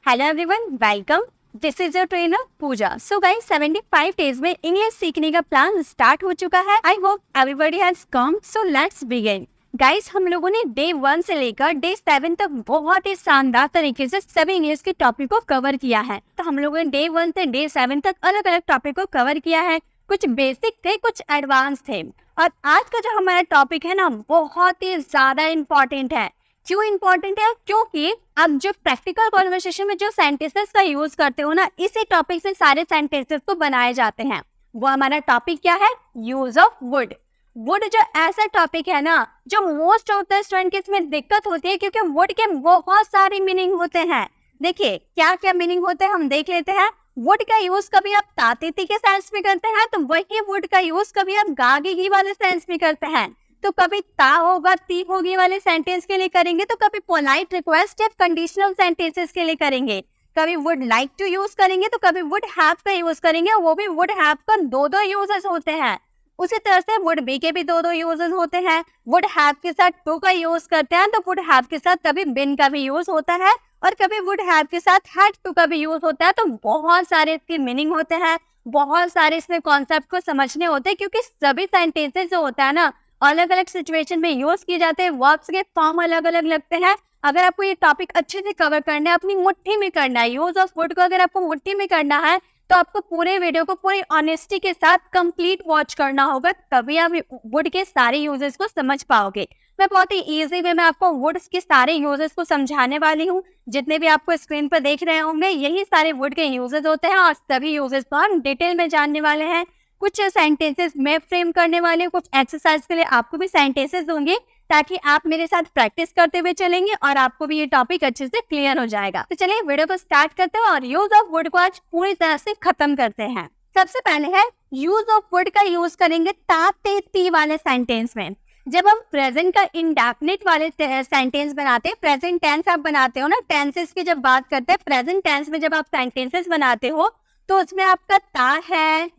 Hello everyone, welcome. This is your trainer Pooja. So guys, 75 days में English सीखने का plan start हो चुका है। I hope everybody has come, so let's begin. Guys, हम लोगों ने डे 1 से लेकर डे 7 तक बहुत ही शानदार तरीके से सभी इंग्लिश के टॉपिक को कवर किया है। तो हम लोगों ने डे 1 से डे 7 तक अलग अलग टॉपिक को कवर किया है। कुछ बेसिक थे, कुछ एडवांस थे। और आज का जो हमारा टॉपिक है ना, बहुत ही ज्यादा इम्पोर्टेंट है। क्यों इम्पोर्टेंट है? क्योंकि आप जो प्रैक्टिकल कॉन्वर्सेशन में जो सेंटेंसेस का यूज करते हो ना, इसी टॉपिक से सारे सेंटेंसेस को बनाए जाते हैं। वो हमारा टॉपिक क्या है? Use of would. वुड जो ऐसा टॉपिक है ना, जो मोस्ट ऑफ द स्टूडेंट के इसमें दिक्कत होती है, क्योंकि वुड के बहुत सारे मीनिंग होते हैं। देखिए क्या क्या मीनिंग होते हैं, हम देख लेते हैं। वुड का यूज कभी आप तातीती के सेंस में करते हैं, तो वही वुड का यूज कभी आप गागी वाले सेंस में करते हैं। तो कभी ता होगा, ती होगी वाले सेंटेंस के लिए करेंगे, तो कभी पोलाइट रिक्वेस्ट या कंडीशनल सेंटेंसेस के लिए करेंगे। कभी वुड लाइक टू यूज करेंगे, तो कभी वुड हैव का यूज करेंगे। वो भी वुड हैव का दो यूजेस होते हैं। उसी तरह से वुड बी के भी दो यूजेस होते हैं। वुड हैव के साथ टू का यूज करते हैं, तो वुड हैव के साथ कभी बिन का भी यूज होता है, और कभी वुड हैव के साथ हैड टू का भी यूज होता है। तो बहुत सारे इसके मीनिंग होते हैं, बहुत सारे इसमें कॉन्सेप्ट को समझने होते हैं, क्योंकि सभी सेंटेंसेस जो होता है ना, अलग अलग सिचुएशन में यूज किए जाते हैं। वर्ब्स के फॉर्म अलग अलग लगते हैं। अगर आपको ये टॉपिक अच्छे से कवर करना है, अपनी मुट्ठी में करना है, यूज ऑफ वुड को अगर आपको मुट्ठी में करना है, तो आपको पूरे वीडियो को पूरी ऑनेस्टी के साथ कंप्लीट वॉच करना होगा, तभी आप वुड के सारे यूजेस को समझ पाओगे। मैं बहुत ही इजी वे में आपको वुड के सारे यूजेस को समझाने वाली हूँ। जितने भी आपको स्क्रीन पर देख रहे होंगे, यही सारे वुड के यूजेस होते हैं, और सभी यूजेस को हम डिटेल में जानने वाले हैं। कुछ सेंटेंसेस मैं फ्रेम करने वाली हूँ, कुछ एक्सरसाइज के लिए आपको भी सेंटेंसेस दूंगी, ताकि आप मेरे साथ प्रैक्टिस करते हुए चलेंगे और आपको भी ये टॉपिक अच्छे से क्लियर हो जाएगा। तो चलिए वीडियो को स्टार्ट करते हैं और यूज ऑफ वुड को आज पूरी तरह से खत्म करते हैं। सबसे पहले है यूज ऑफ वुड का यूज करेंगे ता ते ती वाले सेंटेंस में। जब हम प्रेजेंट का इंडेफिनिट वाले सेंटेंस बनाते हैं, प्रेजेंट टेंस आप बनाते हो ना, टेंसेस की जब बात करते हैं, प्रेजेंट टेंस में जब आप सेंटेंसेस बनाते हो, तो उसमें आपका ता है,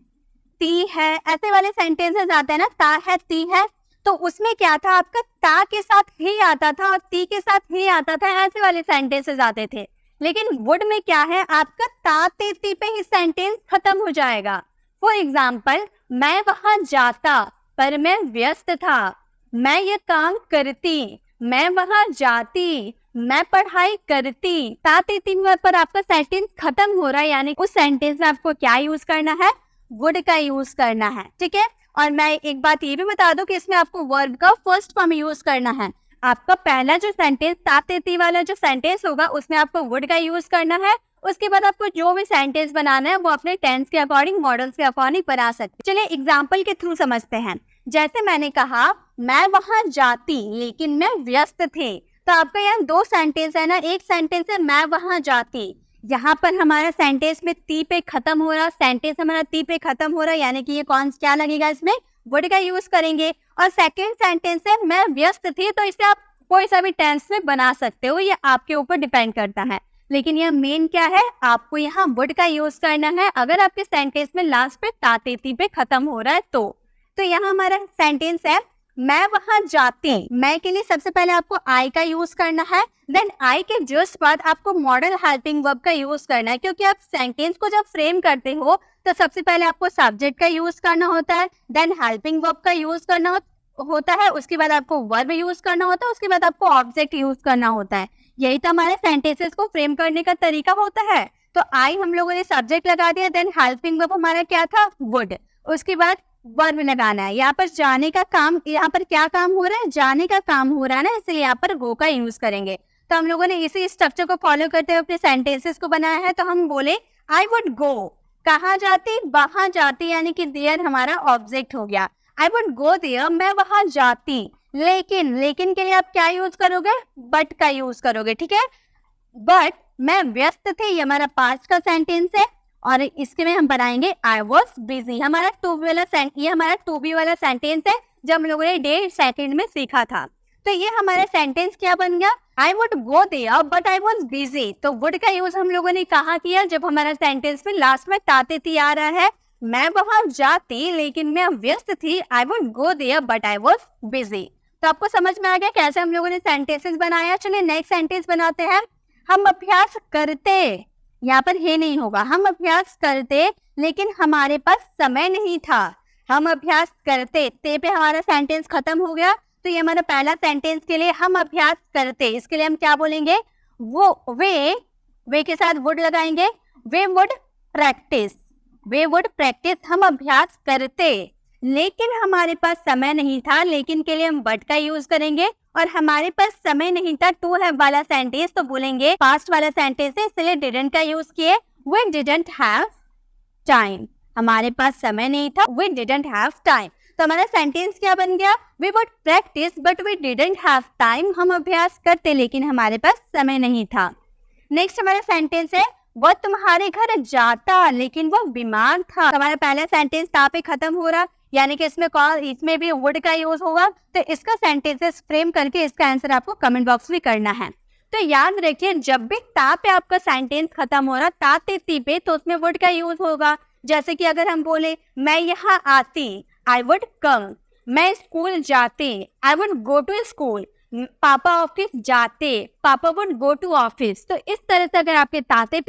ती है, ऐसे वाले सेंटेंसेस आते हैं ना, ता है, ती है। तो उसमें क्या था, आपका ता के साथ ही आता था और ती के साथ ही आता था, ऐसे वाले सेंटेंसेस आते थे। लेकिन वुड में क्या है, आपका ता ते ती पे ही सेंटेंस खत्म हो जाएगा। फॉर एग्जाम्पल, मैं वहां जाता पर मैं व्यस्त था। मैं ये काम करती, मैं वहां जाती, मैं पढ़ाई करती। ता ते ती पर आपका सेंटेंस खत्म हो रहा है, यानी उस सेंटेंस में आपको क्या यूज करना है? वुड का यूज करना है, ठीक है। और मैं एक बात ये भी बता दूं कि इसमें आपको वर्ब का फर्स्ट फॉर्म यूज करना है। आपका पहला जो सेंटेंस ता ते ती वाला जो सेंटेंस होगा, उसमें आपको वुड का यूज करना है। उसके बाद आपको जो भी सेंटेंस बनाना है, वो अपने टेंस के अकॉर्डिंग, मॉडल्स के अकॉर्डिंग बना सकते हैं। चलिए एग्जाम्पल के थ्रू समझते हैं। जैसे मैंने कहा, मैं वहां जाती लेकिन मैं व्यस्त थे। तो आपका यहाँ दो सेंटेंस है ना, एक सेंटेंस है मैं वहां जाती, यहाँ पर हमारा सेंटेंस में ती पे खत्म हो रहा, सेंटेंस हमारा ती पे खत्म हो रहा, यानी कि ये कौन क्या लगेगा, इसमें वुड का यूज करेंगे। और सेकंड सेंटेंस है मैं व्यस्त थी, तो इसे आप कोई सा भी टेंस में बना सकते हो, ये आपके ऊपर डिपेंड करता है। लेकिन यह मेन क्या है, आपको यहाँ वुड का यूज करना है अगर आपके सेंटेंस में लास्ट पे ता ते ती पे खत्म हो रहा है तो यहाँ हमारा सेंटेंस है मैं वहां जाती। मैं के लिए सबसे पहले आपको आई का यूज करना है, देन आई के जस्ट बाद आपको मॉडल हेल्पिंग वर्ब का यूज करना है। क्योंकि आप सेंटेंस को जब फ्रेम करते हो, तो सबसे पहले आपको सब्जेक्ट का यूज करना होता है, देन हेल्पिंग वर्ब का यूज करना होता है, उसके बाद आपको वर्ब यूज करना होता है, उसके बाद आपको ऑब्जेक्ट यूज करना होता है। यही तो हमारे सेंटेंसेस को फ्रेम करने का तरीका होता है। तो आई हम लोगों ने सब्जेक्ट लगा दिया, देन हेल्पिंग वर्ब हमारा क्या था? वुड। उसके बाद वर्ब लगाना है। यहाँ पर जाने का काम, यहाँ पर क्या काम हो रहा है? जाने का काम हो रहा है ना, इसलिए यहाँ पर गो का यूज करेंगे। तो हम लोगों ने इसी स्ट्रक्चर को फॉलो करते हुए अपने सेंटेंसेस को बनाया है। तो हम बोले आई वुड गो, कहाँ जाती? वहां जाती, यानी कि देयर हमारा ऑब्जेक्ट हो गया। आई वुड गो देयर, मैं वहां जाती। लेकिन के लिए आप क्या यूज करोगे? बट का यूज करोगे, ठीक है। बट मैं व्यस्त थे, ये हमारा पास्ट का सेंटेंस है, और इसके में हम बनाएंगे आई वॉज बिजी। हमारा ये हमारा टू बी वाला सेंटेंस है, जब हम लोगों ने डे सेकंड में सीखा था। तो ये हमारा सेंटेंस क्या बन गया? I would go there but I was busy. तो वुड का यूज हम लोगों ने कहाँ किया? जब हमारा सेंटेंस में लास्ट में ताते ती आ रहा है। मैं वहां जाती लेकिन मैं व्यस्त थी, I would go there but I was busy. तो आपको समझ में आ गया कैसे हम लोगों ने सेंटेंसेस बनाया। चलिए नेक्स्ट सेंटेंस बनाते हैं। हम अभ्यास करते, यहाँ पर हे नहीं होगा, हम अभ्यास करते लेकिन हमारे पास समय नहीं था। हम अभ्यास करते, ते पे हमारा सेंटेंस खत्म हो गया, तो ये हमारा पहला सेंटेंस के लिए हम अभ्यास करते, इसके लिए हम क्या बोलेंगे, वो वे के साथ वुड लगाएंगे, we would practise, we would practise, हम अभ्यास करते लेकिन हमारे पास समय नहीं था, लेकिन के लिए हम बट का यूज करेंगे, और हमारे पास समय नहीं था टू हैव वाला सेंटेंस तो बोलेंगे पास्ट वाला सेंटेंस है, इसलिए डिडंट का यूज किए, वी डिडंट हैव टाइम, हमारे पास समय नहीं था, वी डिडंट हैव टाइम। तो हमारा सेंटेंस क्या बन गया, we would practise but we didn't have time, हम अभ्यास करते लेकिन हमारे पास समय नहीं था। नेक्स्ट हमारा सेंटेंस है वह तुम्हारे घर जाता लेकिन वो बीमार था। तो हमारा पहला सेंटेंस ता पे खत्म हो रहा, यानी कि इसमें भी वुड का यूज होगा, तो इसका सेंटेंसेस फ्रेम करके इसका आंसर आपको कमेंट बॉक्स में करना है। तो याद रखिए जब भी ता पे आपका सेंटेंस खत्म हो रहा, ता ते ती पे, तो उसमें वुड का यूज होगा। जैसे कि अगर हम बोले मैं यहाँ आती, आई वुड कम, मैं स्कूल जाती, I would go to school, पापा ऑफिस जाते, पापा वुड गो टू ऑफिस। तो इस तरह से अगर आपके ताते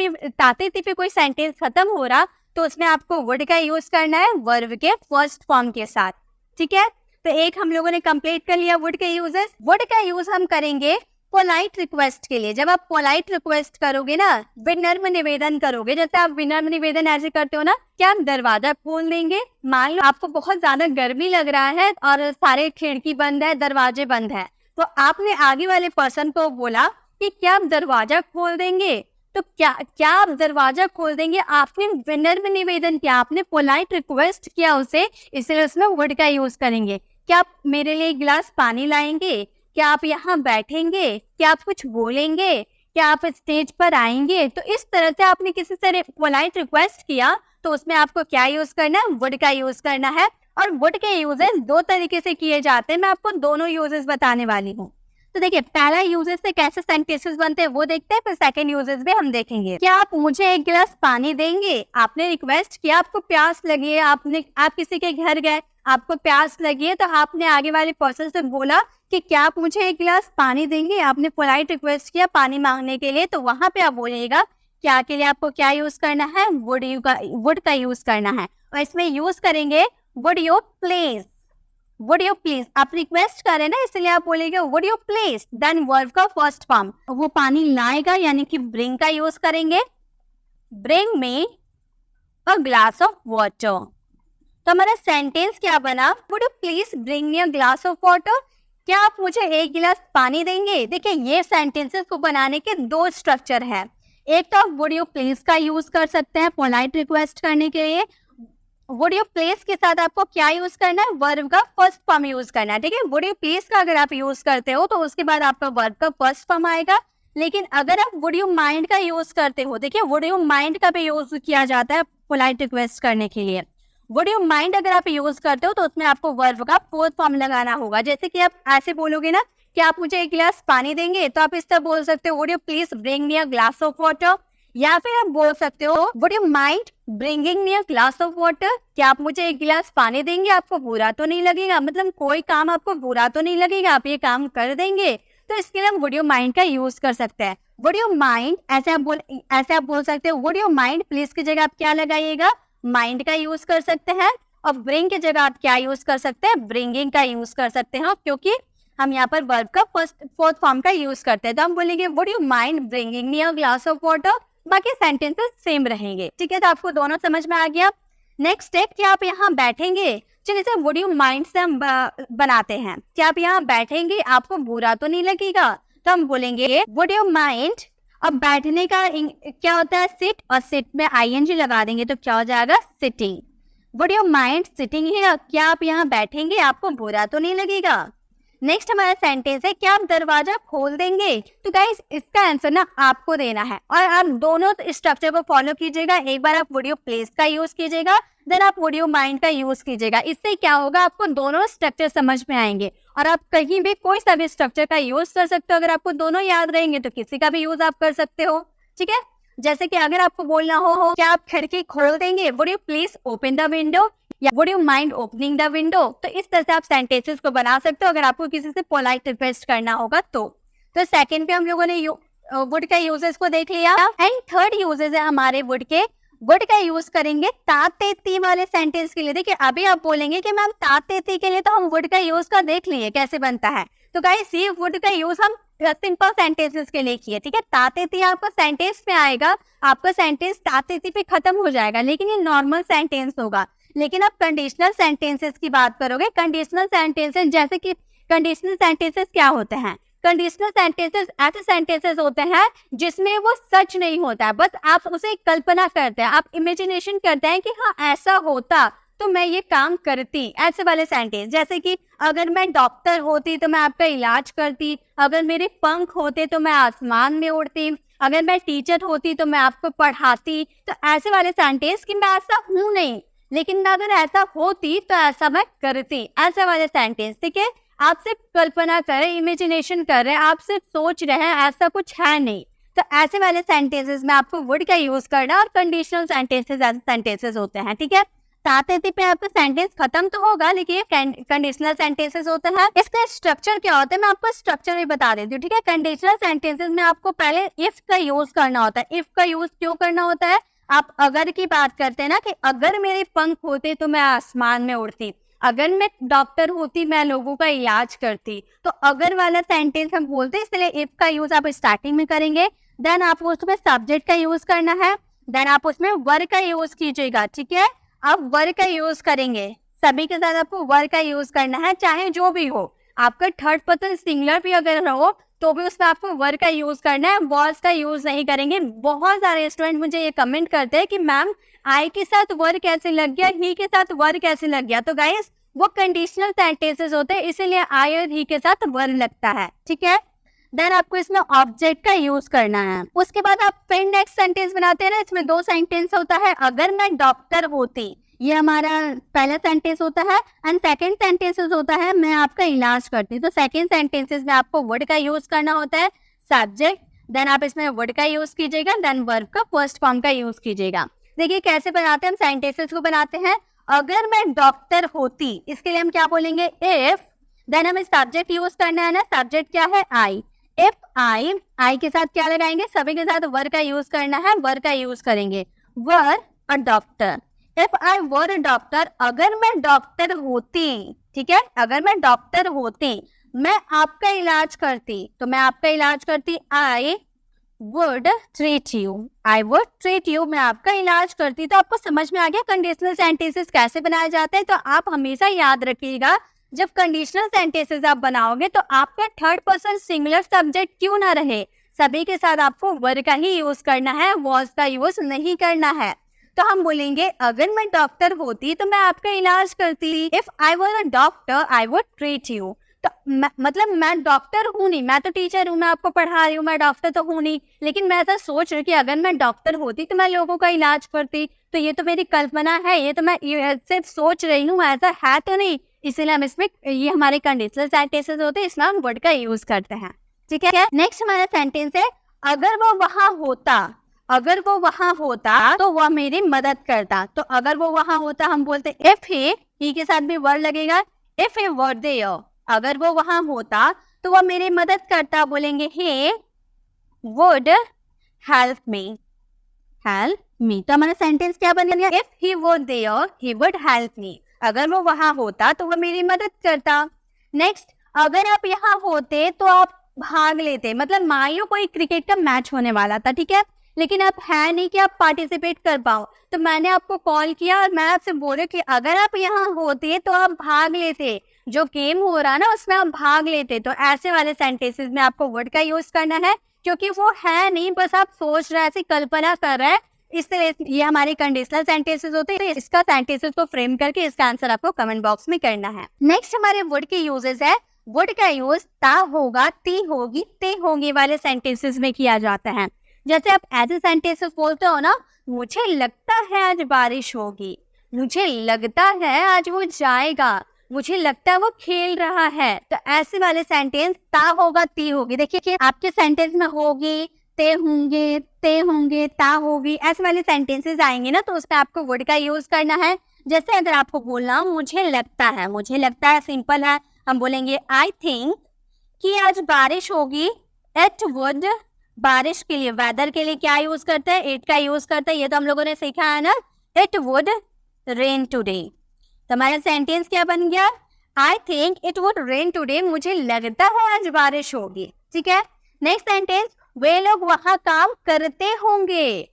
पे कोई सेंटेंस खत्म हो रहा, तो उसमें आपको वुड का यूज करना है वर्ब के फर्स्ट फॉर्म के साथ, ठीक है। तो एक हम लोगों ने कंप्लीट कर लिया वुड के यूजेस। वुड का यूज हम करेंगे पोलाइट रिक्वेस्ट के लिए। जब आप पोलाइट रिक्वेस्ट करोगे ना, विनम्र निवेदन करोगे, जैसे आप विनम्र निवेदन ऐसे करते हो ना, क्या आप दरवाजा खोल देंगे, मान लो आपको बहुत ज्यादा गर्मी लग रहा है और सारे खिड़की बंद है, दरवाजे बंद है, तो आपने आगे वाले पर्सन को बोला कि क्या आप दरवाजा खोल देंगे, तो क्या आप दरवाजा खोल देंगे, आपने विनम्र निवेदन किया, आपने पोलाइट रिक्वेस्ट किया उसे, इसलिए उसमें वुड का यूज करेंगे। क्या आप मेरे लिए एक गिलास पानी लाएंगे, क्या आप यहाँ बैठेंगे, क्या आप कुछ बोलेंगे, क्या आप स्टेज पर आएंगे। तो इस तरह से आपने किसी से पोलाइट रिक्वेस्ट किया, तो उसमें आपको क्या यूज करना है, वुड का यूज करना है। और वुड के यूजेस दो तरीके से किए जाते हैं, मैं आपको दोनों यूजेस बताने वाली हूँ। तो देखिए पहला यूजेस से कैसे सेंटेंसेस बनते हैं वो देखते हैं, फिर सेकंड यूजेस भी हम देखेंगे। क्या आप मुझे एक गिलास पानी देंगे, आपने रिक्वेस्ट किया, आपको प्यास लगी है, आप किसी के घर गए, आपको प्यास लगी है, तो आपने आगे वाले पर्सन से बोला कि क्या आप मुझे एक गिलास पानी देंगे, आपने पोलाइट रिक्वेस्ट किया पानी मांगने के लिए, तो वहां पे आप बोलिएगा क्या के लिए आपको क्या यूज करना है, वुड का यूज करना है। और इसमें यूज करेंगे would you please, would you please, आप रिक्वेस्ट करें ना, इसलिए आप बोलेंगे would you please, then verb का फर्स्ट फॉर्म, वो पानी लाएगा यानी कि ब्रिंग का यूज करेंगे, bring me a glass of water. तो हमारा सेंटेंस क्या बना, would you please bring me a glass of water, क्या आप मुझे एक गिलास पानी देंगे। देखिए ये सेंटेंसेस को बनाने के दो स्ट्रक्चर है, एक तो आप वुड यू प्लीज का यूज कर सकते हैं पोलाइट रिक्वेस्ट करने के लिए, वुड यू प्लीज के साथ आपको क्या यूज करना है, वर्ब का फर्स्ट फॉर्म यूज करना है, ठीक है। वुड यू प्लीज का अगर आप यूज करते हो तो उसके बाद आपका वर्ब का फर्स्ट फॉर्म आएगा। लेकिन अगर आप वुड यू माइंड का यूज करते हो, देखिए वुड यू माइंड का भी यूज किया जाता है पोलाइट रिक्वेस्ट करने के लिए, वुड यू माइंड अगर आप यूज करते हो तो उसमें आपको वर्ब का फोर्थ फॉर्म लगाना होगा। जैसे कि आप ऐसे बोलोगे ना कि आप मुझे एक गिलास पानी देंगे, तो आप इस तरह बोल सकते हो would you please bring me a glass of water, या फिर आप बोल सकते हो would you mind bringing me a glass of water, क्या आप मुझे एक गिलास पानी देंगे, आपको बुरा तो नहीं लगेगा, मतलब कोई काम आपको बुरा तो नहीं लगेगा, आप ये काम कर देंगे, तो इसके लिए हम वुड यू माइंड का यूज कर सकते हैं। वुड यू माइंड ऐसे आप बोल सकते हो, वुड यू माइंड प्लीज की जगह आप क्या लगाइएगा, माइंड का यूज कर सकते हैं, और ब्रिंग की जगह आप क्या यूज कर सकते हैं, ब्रिंगिंग का यूज कर सकते हैं, क्योंकि हम यहाँ पर वर्ब का फोर्थ फॉर्म का यूज करते हैं। तो हम बोलेंगे would you mind bringing me a glass of water, बाकी सेंटेंसेस सेम रहेंगे, ठीक है। तो आपको दोनों समझ में आ गया। नेक्स्ट स्टेप, क्या आप यहाँ बैठेंगे, चलिए जैसे वुड यू माइंड से हम बनाते हैं, क्या आप यहाँ बैठेंगे, आपको बुरा तो नहीं लगेगा, तो हम बोलेंगे वुड यू माइंड, अब बैठने का क्या होता है, सिट, और सिट में आईएनजी लगा देंगे तो क्या हो जाएगा, sitting. Would you mind sitting here, क्या आप यहाँ बैठेंगे, आपको बुरा तो नहीं लगेगा। नेक्स्ट हमारा सेंटेंस है क्या आप दरवाजा खोल देंगे। तो गाइस इसका आंसर ना आपको देना है, और आप दोनों स्ट्रक्चर को फॉलो कीजिएगा। एक बार आप वुड यू प्लीज का यूज कीजिएगा, देन आप वुड यू माइंड का यूज कीजिएगा। इससे क्या होगा, आपको दोनों स्ट्रक्चर समझ में आएंगे, और आप कहीं भी कोई सा भी स्ट्रक्चर का यूज कर सकते हो। अगर आपको दोनों याद रहेंगे तो किसी का भी यूज आप कर सकते हो, ठीक है। जैसे कि अगर आपको बोलना हो क्या आप खिड़की खोल देंगे, would you please open the window, या would you mind opening the window. तो इस तरह से आप सेंटेंसेस को बना सकते हो अगर आपको किसी से पोलाइट रिक्वेस्ट करना होगा तो। सेकंड पे हम लोगों ने वुड का यूजेस को देख लिया। एंड थर्ड यूजेस है हमारे वुड के, वुड का यूज करेंगे तातेती वाले सेंटेंस के लिए। देखिए अभी आप बोलेंगे कि मैम तातेती के लिए तो हम वुड का यूज का देख लिए कैसे बनता है, तो गाइस ये वुड का यूज हम सिंपल सेंटेंसेस के लिए किए, ठीक है। तातेती आपका सेंटेंस में आएगा, आपका सेंटेंस तातेती पे खत्म हो जाएगा, लेकिन ये नॉर्मल सेंटेंस होगा। लेकिन आप कंडीशनल सेंटेंसेस की बात करोगे, कंडीशनल सेंटेंसेस जैसे कि कंडीशनल सेंटेंसेस क्या होते हैं, कंडीशनल सेंटेंसेस ऐसे सेंटेंसेस होते हैं जिसमें वो सच नहीं होता है, बस आप उसे कल्पना करते हैं, आप इमेजिनेशन करते हैं कि हाँ ऐसा होता तो मैं ये काम करती, ऐसे वाले सेंटेंस। जैसे कि अगर मैं डॉक्टर होती तो मैं आपका इलाज करती, अगर मेरे पंख होते तो मैं आसमान में उड़ती, अगर मैं टीचर होती तो मैं आपको पढ़ाती। तो ऐसे वाले सेंटेंस कि मैं ऐसा हूँ नहीं, लेकिन अगर ऐसा होती तो ऐसा मैं करती, ऐसे वाले सेंटेंस, ठीक है। आप सिर्फ कल्पना कर रहे, इमेजिनेशन कर रहे हैं, आप सिर्फ सोच रहे हैं, ऐसा कुछ है नहीं। तो ऐसे वाले सेंटेंसेस में आपको वुड का यूज करना, और कंडीशनल सेंटेंसेस ऐसे सेंटेंसेस होते हैं, ठीक है। तातेती पे आपका सेंटेंस खत्म तो होगा, लेकिन ये कंडीशनल सेंटेंसेस होते हैं। इसका स्ट्रक्चर क्या होता है मैं आपको स्ट्रक्चर भी बता देती हूँ, ठीक है। कंडीशनल सेंटेंसेस में आपको पहले इफ का यूज करना होता है। इफ का यूज क्यों करना होता है, आप अगर की बात करते हैं ना, कि अगर मेरे पंख होते तो मैं आसमान में उड़ती, अगर मैं डॉक्टर होती मैं लोगों का इलाज करती। तो अगर वाला सेंटेंस हम बोलते हैं, इसलिए इफ का यूज आप स्टार्टिंग में करेंगे। देन आप उसमें सब्जेक्ट का यूज करना है, देन आप उसमें वर्ब का यूज कीजिएगा, ठीक है। आप वर्ब का यूज करेंगे, सभी के साथ आपको वर्ब का यूज करना है, चाहे जो भी हो। आपका थर्ड पर्सन सिंगुलर भी अगर हो तो भी उसमें आपको वर्ब का यूज करना है, वॉज का यूज नहीं करेंगे। बहुत सारे स्टूडेंट मुझे ये कमेंट करते हैं कि मैम आई के साथ वर्ब कैसे लग गया, ही के साथ वर्ब कैसे लग गया। तो गाइस वो कंडीशनल सेंटेंसेस होते हैं, इसीलिए आई और ही के साथ वर्ब लगता है, ठीक है। देन आपको इसमें ऑब्जेक्ट का यूज करना है। उसके बाद आप फिर नेक्स्ट सेंटेंस बनाते हैं ना, इसमें दो सेंटेंस होता है। अगर मैं डॉक्टर होती, ये हमारा पहला सेंटेंस होता है, एंड सेकंड सेंटेंसेस होता है मैं आपका इलाज करती। तो सेकंड सेंटेंसेस में आपको वर्ड का यूज करना होता है, सब्जेक्ट, देन आप इसमें वर्ड का यूज कीजिएगा, देन वर्ब का फर्स्ट फॉर्म का यूज कीजिएगा। देखिए कैसे बनाते हैं हम सेंटेंसेस को बनाते हैं। अगर मैं डॉक्टर होती, इसके लिए हम क्या बोलेंगे, इफ, देन हमें सब्जेक्ट यूज करना है ना, सब्जेक्ट क्या है, आई। इफ आई के साथ क्या लगाएंगे, सभी के साथ वर्ब का यूज करना है, वर्ब का यूज करेंगे, वर और doctor. If I were a doctor, अगर मैं डॉक्टर होती, ठीक है, अगर मैं डॉक्टर होती, मैं आपका इलाज करती, तो मैं आपका इलाज करती, I would treat you, I would treat you, मैं आपका इलाज करती। तो आपको समझ में आ गया कंडीशनल सेंटेंसेस कैसे बनाए जाते हैं। तो आप हमेशा याद रखिएगा, जब कंडीशनल सेंटेंसेस आप बनाओगे तो आपका थर्ड पर्सन सिंगुलर सब्जेक्ट क्यों ना रहे, सभी के साथ आपको वर्ब का ही यूज करना है, वॉज का यूज नहीं करना है। तो हम बोलेंगे अगर मैं डॉक्टर होती तो मैं आपका इलाज करती, if I were a doctor I would treat you. तो मतलब मैं डॉक्टर हूँ नहीं, मैं तो टीचर हूँ, मैं आपको पढ़ा रही हूँ, मैं डॉक्टर तो हूँ नहीं, लेकिन मैं ऐसा सोच रही हूँ कि अगर मैं डॉक्टर होती तो मैं लोगों का इलाज करती। तो ये तो मेरी कल्पना है, ये तो मैं सिर्फ सोच रही हूँ, ऐसा है तो नहीं। इसीलिए हम इसमें, ये हमारे कंडीशनल सेंटेंसेस होते हैं, इसमें हम वर्ड का यूज करते हैं, ठीक है। नेक्स्ट हमारा सेंटेंस है, अगर वो वहां होता, अगर वो वहां होता तो वह मेरी मदद करता। तो अगर वो वहां होता हम बोलते इफ ही के साथ भी वर्ड लगेगा, इफ ही वर देयर, अगर वो वहां होता तो वह मेरी मदद करता, बोलेंगे he would help me, help me। तो हमारा सेंटेंस क्या बन गया, if he were there he would help me, अगर वो वहां होता तो वह मेरी मदद करता। नेक्स्ट, अगर आप यहाँ होते तो आप भाग लेते, मतलब मान लो कोई क्रिकेट का मैच होने वाला था, ठीक है, लेकिन आप है नहीं कि आप पार्टिसिपेट कर पाओ, तो मैंने आपको कॉल किया और मैं आपसे बोले कि अगर आप यहाँ होते तो आप भाग लेते, जो गेम हो रहा ना उसमें आप भाग लेते। तो ऐसे वाले सेंटेंसेस में आपको वर्ड का यूज करना है, क्योंकि वो है नहीं, बस आप सोच रहे हैं, ऐसी कल्पना कर रहे हैं, इसलिए ये हमारे कंडीशनल सेंटेंसेस होते हैं। इसका सेंटेंसेस को फ्रेम करके इसका आंसर आपको कमेंट बॉक्स में करना है। नेक्स्ट हमारे वर्ड के यूजेस है, वर्ड का यूज ता होगा, ती होगी, ते होंगे वाले सेंटेंसेस में किया जाता है। जैसे आप ऐसे सेंटेंसेस बोलते हो ना, मुझे लगता है आज बारिश होगी, मुझे लगता है आज वो जाएगा, मुझे लगता है वो खेल रहा है। तो ऐसे वाले सेंटेंस ता होगा, ती होगी। देखिए कि आपके सेंटेंस में होगी, ते होंगे, ता होगी, ऐसे वाले सेंटेंसेस आएंगे ना, तो उसमें आपको वर्ड का यूज करना है। जैसे अगर आपको बोलना मुझे लगता है, मुझे लगता है सिंपल है, हम बोलेंगे आई थिंक कि आज बारिश होगी, इट वुड बारिश के लिए, वेदर के लिए क्या यूज करते हैं? इट का यूज करते हैं। ये तो हम लोगों ने सीखा है ना, इट वुड रेन टुडे। तो हमारा सेंटेंस क्या बन गया? I think it would rain today, मुझे लगता है आज बारिश होगी। ठीक है, नेक्स्ट सेंटेंस, वे लोग वहां काम करते होंगे।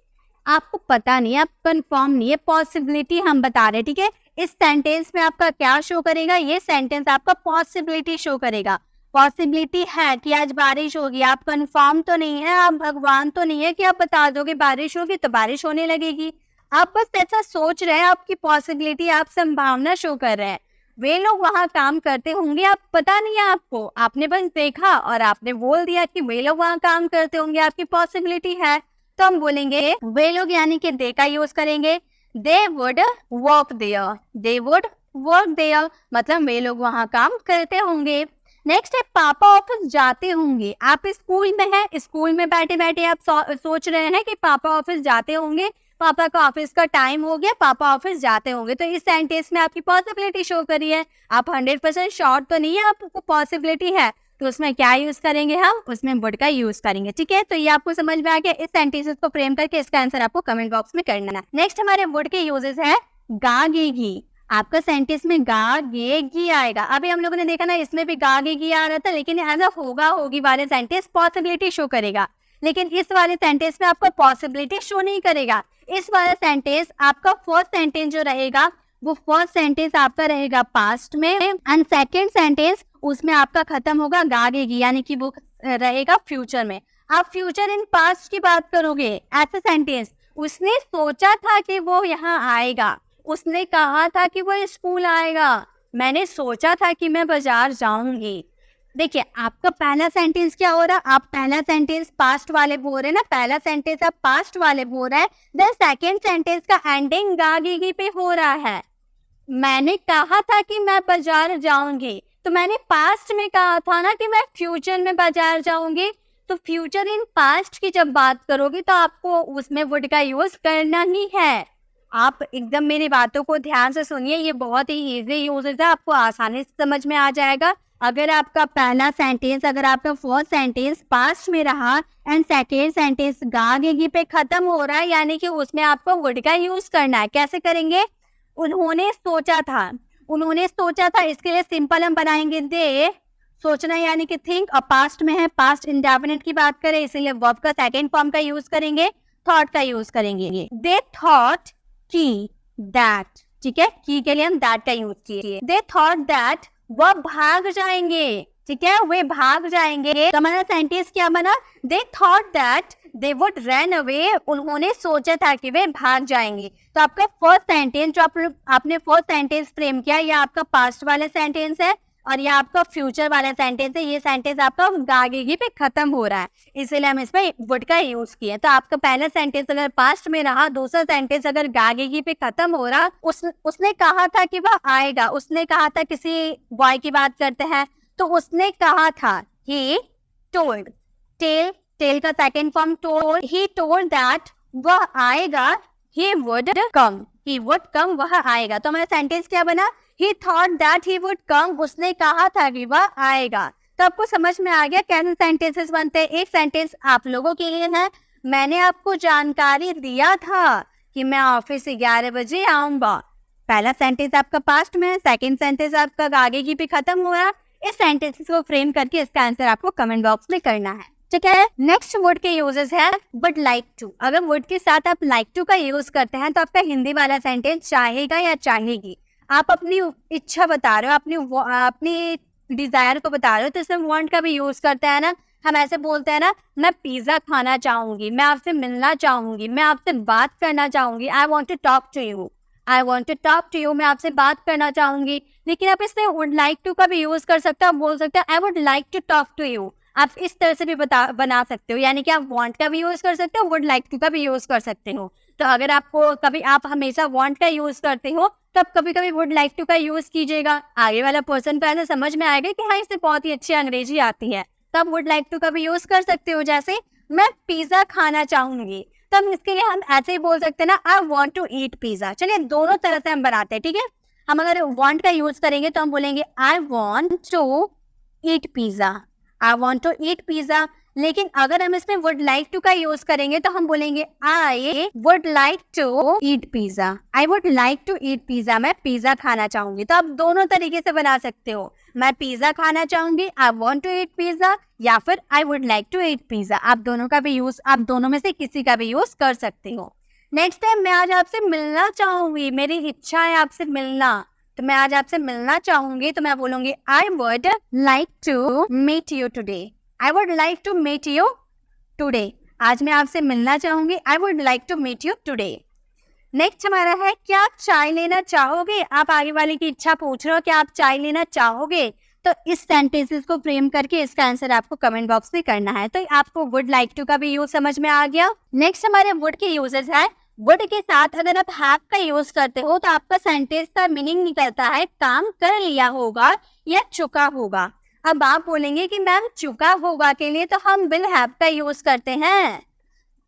आपको पता नहीं है, आप कंफर्म नहीं है, पॉसिबिलिटी हम बता रहे हैं। ठीक है, इस सेंटेंस में आपका क्या शो करेगा? ये सेंटेंस आपका पॉसिबिलिटी शो करेगा। पॉसिबिलिटी है कि आज बारिश होगी, आप कंफर्म तो नहीं है, आप भगवान तो नहीं है कि आप बता दोगे बारिश होगी तो बारिश होने लगेगी। आप बस ऐसा सोच रहे हैं, आपकी पॉसिबिलिटी, आप संभावना शो कर रहे हैं। वे लोग वहां काम करते होंगे, आप पता नहीं है आपको, आपने बस देखा और आपने बोल दिया कि वे लोग वहां काम करते होंगे, आपकी पॉसिबिलिटी है। तो हम बोलेंगे वे लोग यानी कि दे का यूज करेंगे, they would work there, they would work there, मतलब वे लोग वहां काम करते होंगे। नेक्स्ट है पापा ऑफिस जाते होंगे। आप स्कूल में हैं, स्कूल में बैठे बैठे आप सोच रहे हैं कि पापा ऑफिस जाते होंगे, पापा का ऑफिस का टाइम हो गया, पापा ऑफिस जाते होंगे। तो इस सेंटेंस में आपकी पॉसिबिलिटी शो करी है। आप 100% श्योर तो नहीं है, आपको पॉसिबिलिटी है, तो उसमें क्या यूज करेंगे? हम उसमें वुड का यूज करेंगे। ठीक है, तो ये आपको समझ में आ गया। इस सेंटेंसेस को फ्रेम करके इसका आंसर आपको कमेंट बॉक्स में करना है। नेक्स्ट हमारे वुड के यूजेस है गागेगी। आपका सेंटेंस में गागेगी आएगा। अभी हम लोगों ने देखा ना, इसमें भी गागेगी आ रहा था, लेकिन एज अ होगा होगी वाले सेंटेंस पॉसिबिलिटी शो करेगा, लेकिन इस वाले सेंटेंस में आपको पॉसिबिलिटी शो नहीं करेगा। इस वाला सेंटेंस आपका फर्स्ट सेंटेंस जो रहेगा वो फर्स्ट सेंटेंस आपका रहेगा पास्ट में, एंड सेकेंड सेंटेंस उसमें आपका खत्म होगा गागेगी, यानी कि वो रहेगा फ्यूचर में। आप फ्यूचर इन पास्ट की बात करोगे, ऐसा सेंटेंस, उसने सोचा था कि वो यहाँ आएगा, उसने कहा था कि वो स्कूल आएगा, मैंने सोचा था कि मैं बाजार जाऊंगी। देखिए आपका पहला सेंटेंस क्या हो रहा है? आप पहला सेंटेंस पास्ट वाले बोल रहे हैं ना, पहला सेंटेंस आप पास्ट वाले बोल रहे हैं, देन सेकेंड सेंटेंस का एंडिंग गागेगी पे हो रहा है। मैंने कहा था कि मैं बाजार जाऊंगी, तो मैंने पास्ट में कहा था ना कि मैं फ्यूचर में बाजार जाऊंगी। तो फ्यूचर इन पास्ट की जब बात करोगे तो आपको उसमें वुड का यूज करना ही है। आप एकदम मेरी बातों को ध्यान से सुनिए, ये बहुत ही इजी यूजेस है, आपको आसानी से समझ में आ जाएगा। अगर आपका पहला सेंटेंस, अगर आपका फर्स्ट सेंटेंस पास्ट में रहा एंड सेकेंड सेंटेंस गागेगी पे खत्म हो रहा है, यानी कि उसमें आपको वुड का यूज करना है। कैसे करेंगे? उन्होंने सोचा था, उन्होंने सोचा था, इसके लिए सिंपल हम बनाएंगे दे, सोचना यानी कि थिंक, और पास्ट में है, पास्ट इंडेफिनिट की बात करें इसीलिए वर्ब का सेकेंड फॉर्म का यूज करेंगे, थॉट का यूज करेंगे। दे थॉट की दैट, ठीक है, की के लिए हम दैट का यूज किए। दे थॉट दैट वह भाग जाएंगे, ठीक है, वे भाग जाएंगे। तो हमारा सेंटेंस क्या बना? They thought that they would run away, उन्होंने सोचा था कि वे भाग जाएंगे। तो आपका फर्स्ट सेंटेंस जो आपने फर्स्ट सेंटेंस फ्रेम किया, ये आपका पास्ट वाला सेंटेंस है और ये आपका फ्यूचर वाला सेंटेंस है। ये सेंटेंस आपका गागेगी पे खत्म हो रहा है, इसीलिए हम इसमें वुड का यूज किए। तो आपका पहला सेंटेंस अगर पास्ट में रहा, दूसरा सेंटेंस अगर गागेगी पे खत्म हो रहा, उसने कहा था कि वह आएगा, उसने कहा था, किसी बॉय की बात करते हैं तो उसने कहा था, ही टोल्ड, टेल का second form told, he told that वह आएगा, he would come, वह आएगा। तो हमारा सेंटेंस क्या बना? he thought that he would come, उसने कहा था कि वह आएगा। तो आपको समझ में आ गया कैसे सेंटेंसेस बनते हैं। एक सेंटेंस आप लोगों के लिए है, मैंने आपको जानकारी दिया था कि मैं ऑफिस 11 बजे आऊंगा। पहला सेंटेंस आपका पास्ट में है, सेकेंड सेंटेंस आपका गागेगी पे खत्म हुआ। इस सेंटेंसेस को फ्रेम करके इसका आंसर आपको कमेंट बॉक्स में करना है, ठीक है। नेक्स्ट वुड के यूजेस है बट लाइक टू। अगर वुड के साथ आप लाइक टू का यूज करते हैं तो आपका हिंदी वाला सेंटेंस चाहेगा या चाहेगी। आप अपनी इच्छा बता रहे हो, अपनी डिजायर को बता रहे हो, तो इसमें वांट का भी यूज करते हैं ना। हम ऐसे बोलते हैं ना, मैं पिज्जा खाना चाहूंगी, मैं आपसे मिलना चाहूंगी, मैं आपसे बात करना चाहूंगी, I want to talk to you, I want to talk to you, मैं आपसे बात करना चाहूंगी। लेकिन आप इसमें वुड लाइक टू का भी यूज कर सकते हो। आप बोल सकते हो I would like to talk to you. आप इस तरह से भी बना सकते हो, यानी कि आप वांट का भी यूज कर सकते हो, वुड लाइक टू का भी यूज कर सकते हो। तो अगर आपको कभी आप हमेशा वांट का यूज करते हो, तब कभी कभी वुड लाइक टू का यूज कीजिएगा। आगे वाला पर्सन को ऐसा समझ में आएगा कि हाँ, इससे बहुत ही अच्छी अंग्रेजी आती है, तब वुड लाइक टू का भी यूज कर सकते हो। जैसे मैं पिज्जा खाना चाहूंगी, तब इसके लिए हम ऐसे ही बोल सकते हैं ना, I want to eat pizza. चलिए दोनों तरह से हम बनाते हैं, ठीक है। हम अगर वांट का यूज करेंगे तो हम बोलेंगे I want to eat pizza, I want to eat pizza. लेकिन अगर हम इसमें वुड लाइक टू का यूज करेंगे तो हम बोलेंगे I would like to eat pizza. I would like to eat pizza, मैं पिज्जा खाना चाहूंगी। तो आप दोनों तरीके से बना सकते हो, मैं पिज्जा खाना चाहूंगी, I want to eat pizza, या फिर I would like to eat pizza. आप दोनों का भी यूज, आप दोनों में से किसी का भी यूज कर सकते हो। नेक्स्ट टाइम मैं आज आपसे मिलना चाहूंगी, मेरी इच्छा है आपसे मिलना, तो मैं आज आपसे मिलना चाहूंगी तो मैं बोलूंगी I would like to meet you today. I would like to meet you today, आज मैं आपसे मिलना चाहूंगी, I would like to meet you today. Next हमारा है क्या आप चाय लेना चाहोगे। आप आगे वाले की इच्छा पूछ रहे हो कि आप चाय लेना चाहोगे, तो इस सेंटेंसेस को फ्रेम करके इसका आंसर आपको कमेंट बॉक्स में करना है। तो आपको वुड लाइक टू का भी यूज समझ में आ गया। नेक्स्ट हमारे वुड के यूजेस है, वुड के साथ अगर आप हैव का यूज करते हो तो आपका सेंटेंस का मीनिंग निकलता है काम कर लिया होगा या चुका होगा। अब आप बोलेंगे कि मैम चुका होगा के लिए तो हम विल हैव का यूज करते हैं,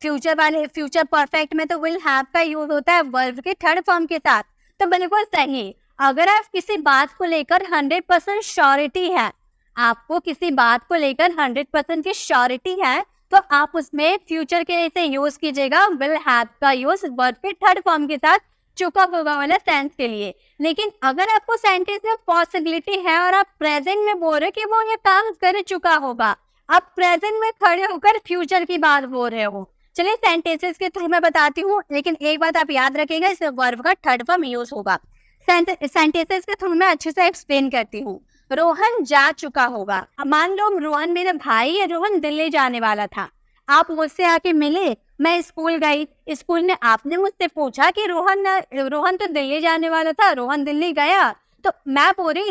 फ्यूचर परफेक्ट में तो विल हैव का यूज होता है वर्ब के थर्ड फॉर्म के साथ। तो बिल्कुल सही, अगर आप किसी बात को लेकर 100% श्योरिटी है, आपको किसी बात को लेकर 100% की श्योरिटी है, तो आप उसमें फ्यूचर के लिए यूज कीजिएगा विल हैव का यूज वर्ब के थर्ड फॉर्म के साथ चुका होगा वाला सेंस के लिए। लेकिन अगर आपको सेंटेंस में पॉसिबिलिटी है और आप प्रेजेंट में बोल रहे कि वो ये काम कर चुका होगा, आप प्रेजेंट में खड़े होकर फ्यूचर की बात बोल रहे हो। चलिए सेंटेंसेस के थ्रू मैं बताती हूँ, लेकिन एक बात आप याद रखिएगा, इस वर्ब का थर्ड फॉर्म यूज होगा। सेंटेंसेस के थ्रू मैं अच्छे से एक्सप्लेन करती हूँ। रोहन जा चुका होगा। मान लो रोहन मेरा भाई है, रोहन दिल्ली जाने वाला था, आप मुझसे आके मिले, मैं स्कूल गई, स्कूल ने आपने मुझसे पूछा कि रोहन तो दिल्ली जाने वाला था, रोहन दिल्ली गया, तो मैं पूरी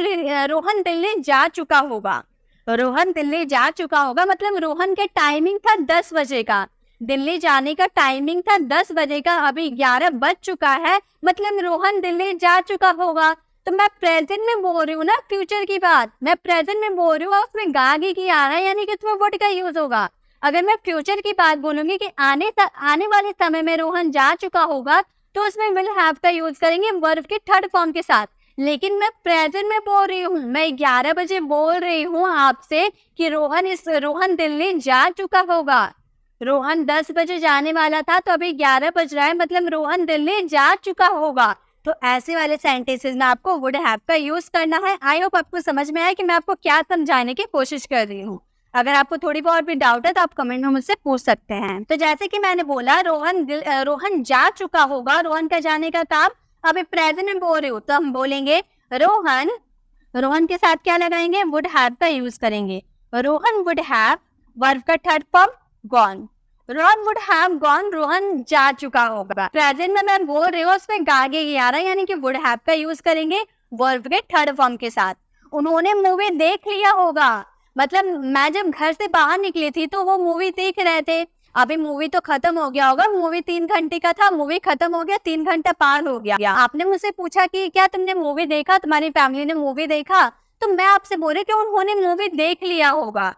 रोहन दिल्ली जा चुका होगा। रोहन दिल्ली जा चुका होगा मतलब रोहन के टाइमिंग था 10 बजे का, दिल्ली जाने का टाइमिंग था 10 बजे का, अभी 11 बज चुका है, मतलब रोहन दिल्ली जा चुका होगा। तो मैं प्रेजेंट में बोल रही हूँ ना फ्यूचर की बात, मैं प्रेजेंट में बोल रही हूँ, उसमें गागी की आ रहा है, यानी कि उसमें वुड का यूज होगा। अगर मैं फ्यूचर की बात बोलूंगी कि आने वाले समय में रोहन जा चुका होगा, तो उसमें विल हैव का यूज करेंगे वर्ब के थर्ड फॉर्म के साथ। लेकिन मैं प्रेजेंट में बोल रही हूँ, मैं 11 बजे बोल रही हूँ आपसे कि रोहन दिल्ली जा चुका होगा। रोहन 10 बजे जाने वाला था, तो अभी 11 बज रहा है, मतलब रोहन दिल्ली जा चुका होगा। तो ऐसे वाले सेंटेंसेस में आपको वुड हैव का यूज करना है। आई होप आपको समझ में आया कि मैं आपको क्या समझाने की कोशिश कर रही हूँ। अगर आपको थोड़ी बहुत भी डाउट है तो आप कमेंट में मुझसे पूछ सकते हैं। तो जैसे कि मैंने बोला रोहन जा चुका होगा, रोहन का जाने का काम अभी प्रेजेंट में बोल रही हूँ, तो हम बोलेंगे रोहन के साथ क्या लगाएंगे, वुड हैव का यूज करेंगे। रोहन वुड हैव, वर्ब का third form gone, Rohan would have gone, Rohan जा चुका होगा। प्रेजेंट में मैं बोल रही हूँ, उसमें गागे आ रहा है, यानी कि वुड हैव का यूज करेंगे वर्ब के थर्ड फॉर्म के साथ। उन्होंने मूवी देख लिया होगा, मतलब मैं जब घर से बाहर निकली थी तो वो मूवी देख रहे थे, अभी मूवी तो खत्म हो गया होगा, मूवी 3 घंटे का था, मूवी खत्म हो गया, 3 घंटा पार हो गया। आपने मुझसे पूछा कि क्या तुमने मूवी देखा, तुम्हारी फैमिली ने मूवी देखा, तो मैं आपसे बोल रही कि उन्होंने मूवी देख लिया होगा,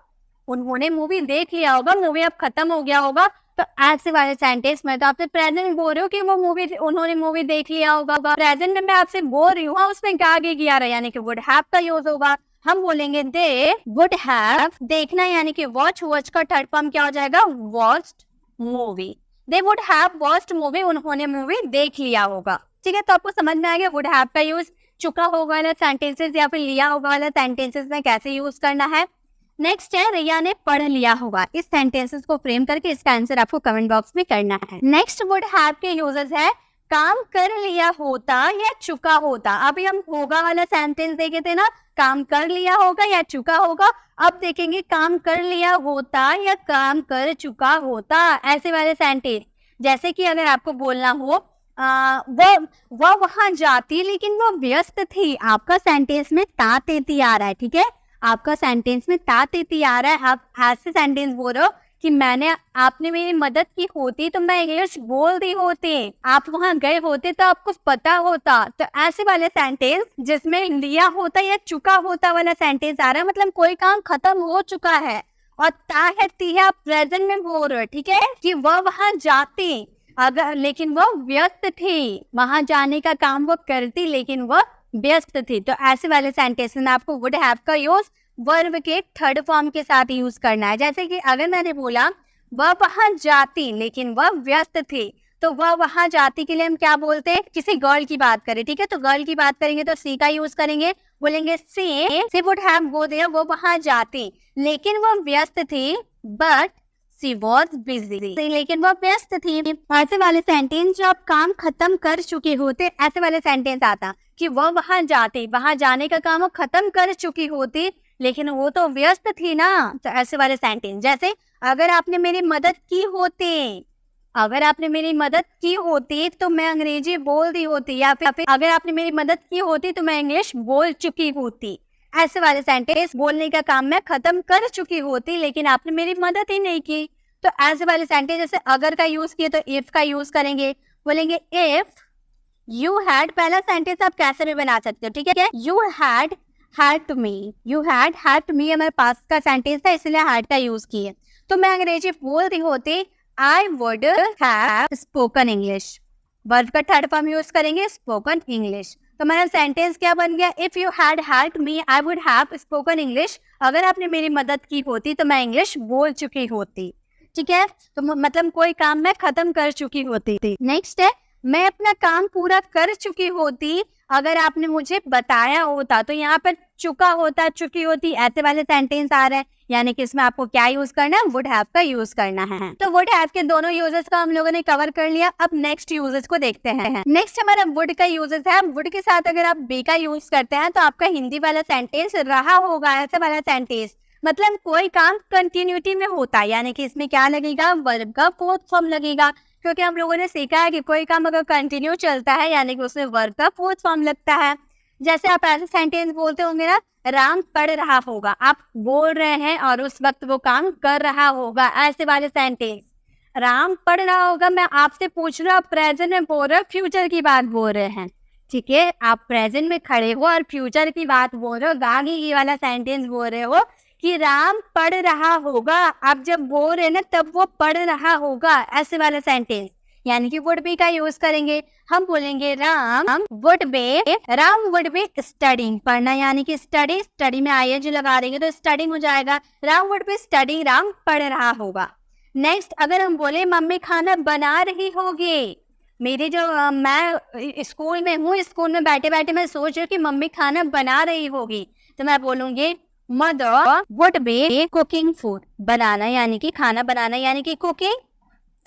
उन्होंने मूवी देख लिया होगा, मूवी अब खत्म हो गया होगा। तो ऐसे वाले सेंटेंस में तो आपसे प्रेजेंट बोल रही हूँ कि उन्होंने मूवी देख लिया होगा, प्रेजेंट में मैं आपसे बोल रही हूँ, उसमें आगे किया रहा, यानी कि वुड हैव का यूज होगा। हम बोलेंगे दे वुड हैव, देखना यानी कि वॉच का थर्ड फॉर्म क्या हो जाएगा, watched movie. They would have watched movie, उन्होंने मूवी देख लिया होगा। ठीक है, तो आपको समझ में आ गया वुड हैव का यूज चुका होगा वाला सेंटेंसेस या फिर लिया होगा वाला सेंटेंसेस में कैसे यूज करना है। नेक्स्ट है रिया ने पढ़ लिया होगा। इस सेंटेंसेस को फ्रेम करके इसका आंसर आपको कमेंट बॉक्स में करना है। नेक्स्ट वुड हैव के यूजेस है काम कर लिया होता या चुका होता। अभी हम होगा वाला सेंटेंस देखे थे ना, काम कर लिया होगा या चुका होगा। अब देखेंगे काम कर लिया होता या काम कर चुका होता, ऐसे वाले सेंटेंस। जैसे कि अगर आपको बोलना हो वह वहां जाती लेकिन वो व्यस्त थी, आपका सेंटेंस में ता तेती आ रहा है। ठीक है, आपका सेंटेंस में ता तेती आ रहा है, आप ऐसे सेंटेंस बोल रहे हो कि आपने मेरी मदद की होती तो मैं इंग्लिश बोल दी होती, आप वहां गए होते तो आपको पता होता। तो ऐसे वाले सेंटेंस जिसमें लिया होता या चुका होता वाला सेंटेंस आ रहा है, मतलब कोई काम खत्म हो चुका है और ता है ती है, आप प्रेजेंट में बोल रहे हो। ठीक है, कि वह वहां जाती अगर लेकिन वह व्यस्त थी, वहां जाने का काम वो करती लेकिन वह व्यस्त थी। तो ऐसे वाले सेंटेंस में आपको वुड हैव का यूज वर्ब के थर्ड फॉर्म के साथ यूज करना है। जैसे कि अगर मैंने बोला वह वहां जाती लेकिन वह व्यस्त थी, तो वह वहां जाती के लिए हम क्या बोलते हैं, किसी गर्ल की बात करें, ठीक है, तो गर्ल की बात करेंगे तो सी का यूज करेंगे, बोलेंगे सी वुड हैव गो देयर, वो वहां जाती लेकिन वह व्यस्त थी, बट शी वॉज बिजी, लेकिन वह व्यस्त थी। ऐसे वाले सेंटेंस जो आप काम खत्म कर चुके होते, ऐसे वाले सेंटेंस आता कि वह वहां जाती, वहां जाने का काम वो खत्म कर चुकी होती लेकिन वो तो व्यस्त थी ना, तो ऐसे वाले सेंटेंस। जैसे अगर आपने मेरी मदद की होती, अगर आपने मेरी मदद की होती तो मैं अंग्रेजी बोल दी होती, या फिर अगर आपने मेरी मदद की होती तो मैं इंग्लिश बोल चुकी होती। ऐसे वाले सेंटेंस, बोलने का काम मैं खत्म कर चुकी होती लेकिन आपने मेरी मदद ही नहीं की। तो ऐसे वाले सेंटेंस, जैसे अगर का यूज किए तो इफ का यूज करेंगे, बोलेंगे इफ यू हैड, पहला सेंटेंस आप कैसे भी बना सकते हो, ठीक है, you had to me, you had to me हमारे पास का सेंटेंस था इसलिए हैड का यूज किए। तो मैं अंग्रेजी बोल रही होती, I would have spoken English, verb का थर्ड फॉर्म यूज करेंगे spoken English। तो मेरा सेंटेंस क्या बन गया, if you had helped me I would have spoken English, अगर आपने मेरी मदद की होती तो मैं इंग्लिश बोल चुकी होती, ठीक है, तो मतलब कोई काम मैं खत्म कर चुकी होती। नेक्स्ट है, मैं अपना काम पूरा कर चुकी होती अगर आपने मुझे बताया होता, तो यहाँ पर चुका होता, चुकी होती, ऐसे वाले सेंटेंस आ रहे हैं, यानी कि इसमें आपको क्या यूज करना है, वुड हैव का यूज करना है। तो वुड हैव के दोनों यूजेस का हम लोगों ने कवर कर लिया। अब नेक्स्ट यूजेस को देखते हैं। नेक्स्ट हमारा वुड का यूजेस है। वुड के साथ अगर आप बी का यूज करते हैं तो आपका हिंदी वाला सेंटेंस रहा होगा, ऐसे वाला सेंटेंस, मतलब कोई काम कंटिन्यूटी में होता है, यानी कि इसमें क्या लगेगा, वर्ब का फोर्थ फॉर्म लगेगा, क्योंकि हम लोगों ने सीखा है कि कोई काम अगर कंटिन्यू चलता है यानी कि उसमें वर्ब का फोर्थ फॉर्म लगता है। जैसे आप ऐसे सेंटेंस बोलते होंगे ना, राम पढ़ रहा होगा, आप बोल रहे हैं और उस वक्त वो काम कर रहा होगा, ऐसे वाले सेंटेंस। राम पढ़ रहा होगा, मैं आपसे पूछ रहा हूँ, प्रेजेंट में बोल रहे हो, फ्यूचर की बात बोल रहे हैं, ठीक है, आप प्रेजेंट में खड़े हो और फ्यूचर की बात बोल रहे हो, आगे की वाला सेंटेंस बोल रहे हो कि राम पढ़ रहा होगा, आप जब बोल रहे हैं ना तब वो पढ़ रहा होगा, ऐसे वाला सेंटेंस, यानी कि वुड बी का यूज करेंगे। हम बोलेंगे राम वुड बी स्टडिंग, पढ़ना यानी कि स्टडी, स्टडी में आईएनजी लगा देंगे तो स्टडिंग हो जाएगा, Ram would be studying, Ram पढ़ रहा होगा। नेक्स्ट अगर हम बोले मम्मी खाना बना रही होगी, मेरी जो मैं स्कूल में हूँ, स्कूल में बैठे बैठे मैं सोच रही हूँ कि मम्मी खाना बना रही होगी, तो मैं बोलूंगी mother would be cooking food, बनाना यानी कि खाना बनाना यानी कि कुकिंग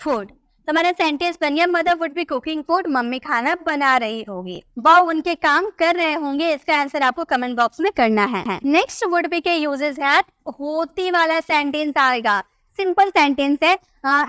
फूड। तो हमारा सेंटेंस बन गया mother would be cooking food, mummy खाना बना रही होगी, वो उनके काम कर रहे होंगे। इसका आंसर आपको कमेंट बॉक्स में करना है। नेक्स्ट वुड बी के यूजेस है, होती वाला सेंटेंस आएगा, सिंपल सेंटेंस है।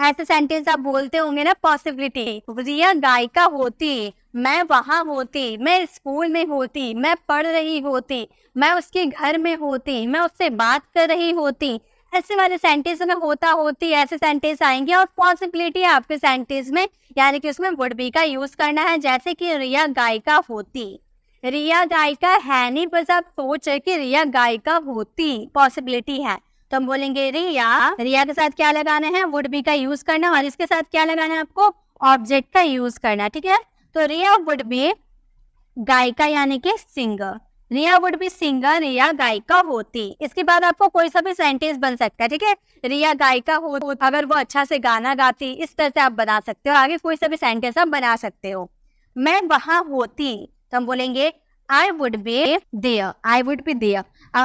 ऐसे सेंटेंस आप बोलते होंगे ना, पॉसिबिलिटी, रिया गायिका होती, मैं वहां होती, मैं स्कूल में होती, मैं पढ़ रही होती, मैं उसके घर में होती, मैं उससे बात कर रही होती, ऐसे वाले सेंटेंस में होता होती ऐसे सेंटेंस आएंगे। और पॉसिबिलिटी आपके सेंटेंस में, यानी कि उसमें वुड बी का यूज करना है। जैसे कि रिया गायिका होती, रिया गायिका है नहीं, बस आप सोच रहे कि रिया गायिका होती, पॉसिबिलिटी है, तो हम बोलेंगे रिया, रिया के साथ क्या लगाना है, वुड बी का यूज करना, और इसके साथ क्या लगाना है आपको, ऑब्जेक्ट का यूज करना, ठीक है। तो रिया वुड बी गायिका यानी कि singer, Riya would be singer, Riya गायिका होती। इसके बाद आपको कोई सा भी सेंटेंस बन सकता है, ठीक है, रिया गायिका हो, अगर वो अच्छा से गाना गाती, इस तरह से आप बना सकते हो, आगे कोई सा भी सेंटेंस आप बना सकते हो। मैं वहां होती, तो हम बोलेंगे I would be there, I would be there,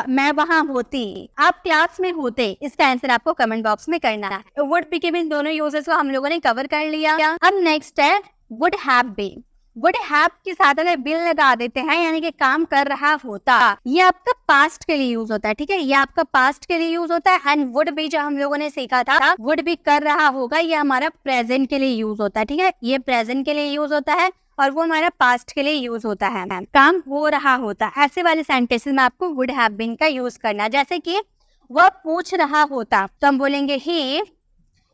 मैं वहां होती। आप क्लास में होते, इसका आंसर आपको कमेंट बॉक्स में करना है। वुड बी के भी दोनों यूजेस को हम लोगों ने कवर कर लिया। अब नेक्स्ट है would have been. Would have के साथ अगर बिल लगा देते हैं यानी कि काम कर रहा होता, ये आपका पास्ट के लिए यूज होता है, ठीक है, ये आपका पास्ट के लिए यूज होता है। एंड वुड बी जो हम लोगों ने सीखा था, वुड बी कर रहा होगा, ये हमारा प्रेजेंट के लिए यूज होता है, ठीक है, ये प्रेजेंट के लिए यूज होता है और वो हमारा पास्ट के लिए यूज होता है, काम हो रहा होता है। ऐसे वाले सेंटेंसेस में आपको वुड हैव बीन का यूज करना। जैसे कि वह पूछ रहा होता, तो हम बोलेंगे ही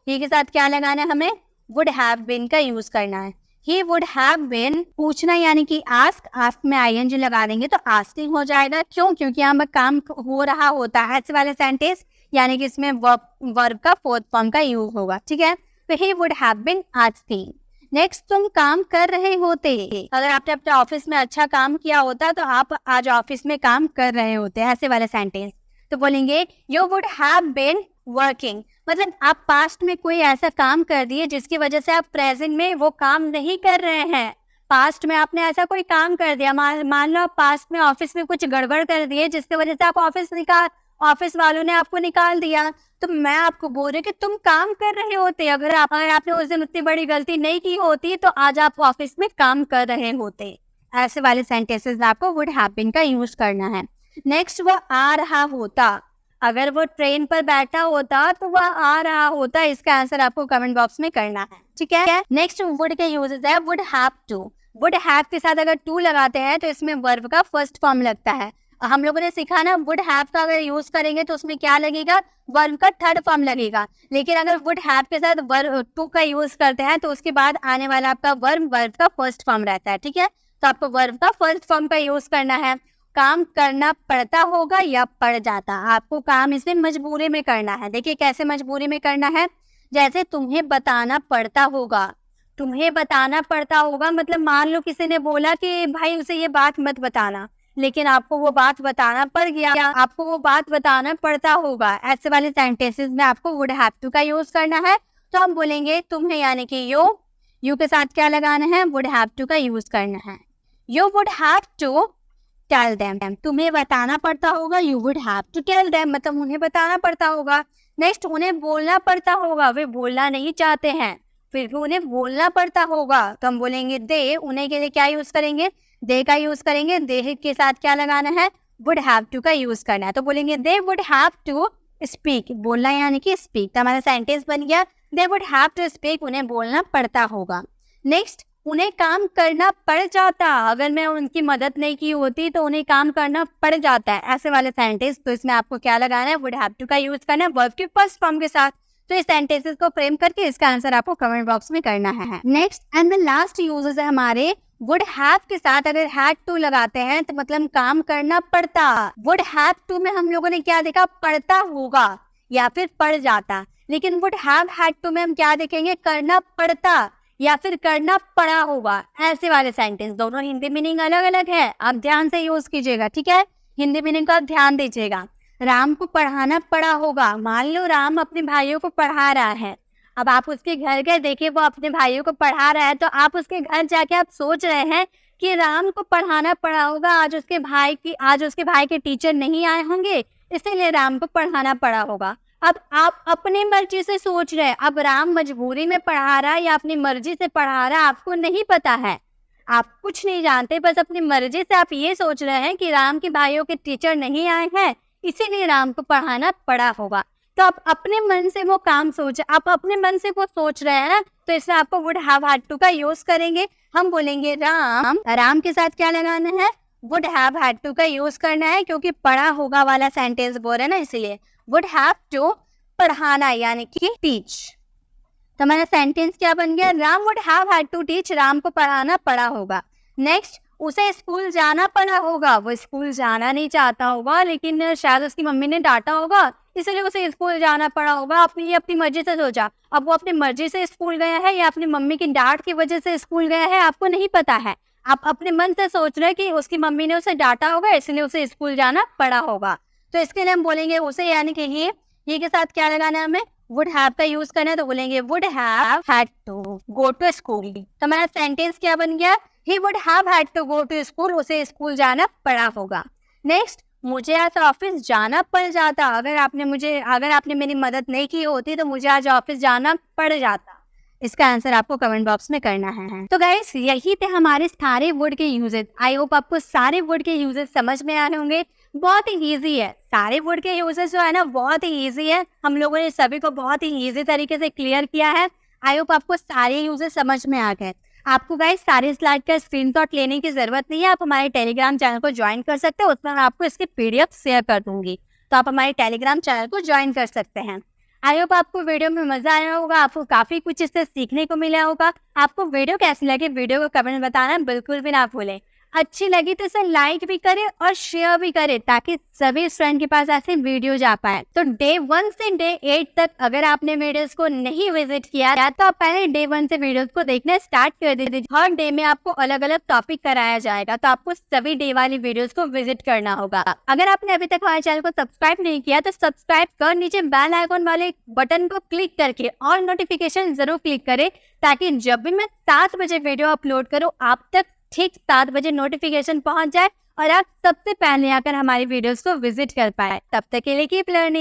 के साथ क्या लगाना है, हमें वुड हैव बीन का यूज करना है। He would have been, पूछना यानी कि ask, ask में ing लगा देंगे तो asking हो जाएगा। क्यों? क्योंकि यहाँ पर काम हो रहा होता है, ऐसे वाले सेंटेंस, यानी कि इसमें वर्ब का फोर्थ फॉर्म का यूज होगा, ठीक है। तो he would have been asking। Next, तुम काम कर रहे होते, अगर आपने अपने ऑफिस में अच्छा काम किया होता तो आप आज ऑफिस में काम कर रहे होते, ऐसे वाले सेंटेंस। तो बोलेंगे you would have been working, मतलब आप पास्ट में कोई ऐसा काम कर दिए जिसकी वजह से आप प्रेजेंट में वो काम नहीं कर रहे हैं। पास्ट में आपने ऐसा कोई काम कर दिया, मान लो आप पास्ट में ऑफिस में कुछ गड़बड़ कर दिए जिसकी वजह से आप ऑफिस वालों ने आपको निकाल दिया, तो मैं आपको बोल रही हूँ कि तुम काम कर रहे होते। अगर आपने उस दिन उतनी बड़ी गलती नहीं की होती तो आज आप ऑफिस में काम कर रहे होते। ऐसे वाले सेंटेंसेस में आपको वुड हैव बीन का यूज करना है। नेक्स्ट, वो आ रहा होता, अगर वो ट्रेन पर बैठा होता तो वह आ रहा होता। इसका आंसर आपको कमेंट बॉक्स में करना है, ठीक है। नेक्स्ट वुड के यूजेस है would have to. Would have के साथ अगर टू लगाते हैं तो इसमें वर्ब का फर्स्ट फॉर्म लगता है। हम लोगों ने सीखा ना, वुड हैव का अगर यूज करेंगे तो उसमें क्या लगेगा, वर्ब का थर्ड फॉर्म लगेगा। लेकिन अगर वुड हैव के साथ वर्ब टू का यूज करते हैं तो उसके बाद आने वाला आपका वर्ब का फर्स्ट फॉर्म रहता है, ठीक है। तो आपको वर्ब का फर्स्ट फॉर्म का यूज करना है। काम करना पड़ता होगा या पड़ जाता, आपको काम इसमें मजबूरी में करना है। देखिए कैसे मजबूरी में करना है, जैसे तुम्हें बताना पड़ता होगा। तुम्हें बताना पड़ता होगा मतलब मान लो किसी ने बोला कि भाई उसे ये बात मत बताना, लेकिन आपको वो बात बताना पड़ गया, आपको वो बात बताना पड़ता होगा। ऐसे वाले सेंटेंसेस में आपको वुड हैव टू का यूज करना है। तो हम बोलेंगे तुम्हें यानी कि यू के साथ क्या लगाना है, वुड हैव टू का यूज करना है। You would have to tell them, तुम्हें बताना पड़ता होगा, you would have to tell them मतलब उन्हें बताना पड़ता होगा। नेक्स्ट, उन्हें बोलना पड़ता होगा, वे बोलना नहीं चाहते हैं फिर भी उन्हें बोलना पड़ता होगा, तो हम बोलेंगे दे। उन्हें के लिए क्या यूज करेंगे, दे का यूज करेंगे। दे के साथ क्या लगाना है, वुड हैव टू का यूज करना है। तो बोलेंगे they would have to speak, बोलना यानी कि स्पीक। तो हमारा सेंटेंस बन गया they would have to speak, उन्हें बोलना पड़ता होगा। नेक्स्ट, उन्हें काम करना पड़ जाता, अगर मैं उनकी मदद नहीं की होती तो उन्हें काम करना पड़ जाता है। ऐसे वाले सेंटेंस, तो इसमें आपको क्या लगाना है, वुड हैव टू का यूज करना है वर्ब के फर्स्ट फॉर्म के साथ। तो इस सेंटेंसेस को फ्रेम करके इसका आंसर आपको कमेंट बॉक्स में करना है। Next and the last uses है हमारे वुड हैव के साथ अगर हैड टू लगाते हैं तो मतलब काम करना पड़ता। वुड हैव टू में हम लोगों ने क्या देखा, पड़ता होगा या फिर पड़ जाता। लेकिन वुड हैव हैड टू में हम क्या देखेंगे, करना पड़ता या फिर करना पड़ा होगा। ऐसे वाले सेंटेंस, दोनों हिंदी मीनिंग अलग अलग है, आप ध्यान से यूज कीजिएगा, ठीक है। हिंदी मीनिंग को आप ध्यान दीजिएगा। राम को पढ़ाना पड़ा होगा, मान लो राम अपने भाइयों को पढ़ा रहा है। अब आप उसके घर गए, देखिए वो अपने भाइयों को पढ़ा रहा है, तो आप उसके घर जाके आप सोच रहे हैं कि राम को पढ़ाना पड़ा होगा, आज उसके भाई के टीचर नहीं आए होंगे इसीलिए राम को पढ़ाना पड़ा होगा। अब आप अपनी मर्जी से सोच रहे हैं, अब राम मजबूरी में पढ़ा रहा है या अपनी मर्जी से पढ़ा रहा है आपको नहीं पता है, आप कुछ नहीं जानते, बस अपनी मर्जी से आप ये सोच रहे हैं कि राम के भाइयों के टीचर नहीं आए हैं इसीलिए राम को पढ़ाना पड़ा होगा। तो आप अपने मन से वो काम सोच, आप अपने मन से वो सोच रहे हैं ना, तो इसमें आपको वुड हैव हैड टू का यूज करेंगे। हम बोलेंगे राम के साथ क्या लगाना है, वुड हैव हैड टू का यूज करना है, क्योंकि पढ़ा होगा वाला सेंटेंस बोल रहे हैं ना, इसलिए वुड हैव टू पढ़ाना यानी कि टीच। तो हमारा सेंटेंस क्या बन गया, Ram would have had to teach, Ram को पढ़ाना पड़ा होगा। नेक्स्ट, उसे स्कूल जाना पड़ा होगा, वो स्कूल जाना नहीं चाहता होगा लेकिन शायद उसकी मम्मी ने डांटा होगा इसलिए उसे स्कूल जाना पड़ा होगा। आपने अपनी मर्जी से सोचा, अब वो अपनी मर्जी से स्कूल गया है या अपनी मम्मी की डांट की वजह से स्कूल गया है आपको नहीं पता है, आप अपने मन से सोच रहे हैं कि उसकी मम्मी ने उसे डांटा होगा इसलिए उसे स्कूल जाना पड़ा होगा। तो इसके लिए हम बोलेंगे उसे यानी कि ये के साथ क्या लगाना है, हमें वुड हैव का यूज करना है, तो बोलेंगे would have had to go to school. तो हमारा सेंटेंस क्या बन गया, he would have had to go to school, उसे स्कूल जाना पड़ा होगा। नेक्स्ट, मुझे आज ऑफिस जाना पड़ जाता, अगर आपने मेरी मदद नहीं की होती तो मुझे आज ऑफिस जाना पड़ जाता। इसका आंसर आपको कमेंट बॉक्स में करना है। तो गाइस यही थे हमारे सारे वर्ड के यूजेस। आई होप आपको सारे वर्ड के यूजेस समझ में आ रहे होंगे। बहुत ही इजी है, सारे वर्ड के यूजेस जो है ना बहुत ही इजी है, हम लोगों ने सभी को बहुत ही इजी तरीके से क्लियर किया है। आई होप आपको सारे यूजेस समझ में आ गए। आपको गाइस सारे स्लाइड का स्क्रीनशॉट लेने की जरूरत नहीं है, आप हमारे टेलीग्राम चैनल को ज्वाइन कर सकते हैं, उसमें मैं आपको इसकी पीडीएफ शेयर कर दूंगी, तो आप हमारे टेलीग्राम चैनल को ज्वाइन कर सकते हैं। आई होप आपको वीडियो में मजा आया होगा, आपको काफी कुछ इससे सीखने को मिला होगा। आपको वीडियो कैसी लगी, वीडियो को कमेंट में बताना बिल्कुल भी ना भूलें। अच्छी लगी तो इसे लाइक भी करें और शेयर भी करें ताकि सभी फ्रेंड के पास ऐसे वीडियो जा पाए। तो डे 1 से डे 8 तक अगर आपने वीडियोस को नहीं विजिट किया या तो आप पहले डे 1 से वीडियोस को देखना स्टार्ट कर दीजिए। हर डे में आपको अलग अलग टॉपिक कराया जाएगा, तो आपको सभी डे वाली वीडियोस को विजिट करना होगा। अगर आपने अभी तक हमारे चैनल को सब्सक्राइब नहीं किया तो सब्सक्राइब कर नीचे बेल आइकन वाले बटन को क्लिक करके और नोटिफिकेशन जरूर क्लिक करें ताकि जब भी मैं 7 बजे वीडियो अपलोड करूँ आप तक ठीक 7 बजे नोटिफिकेशन पहुंच जाए और आप सबसे पहले आकर हमारी वीडियोस को विजिट कर पाए। तब तक के लिए कीप लर्निंग।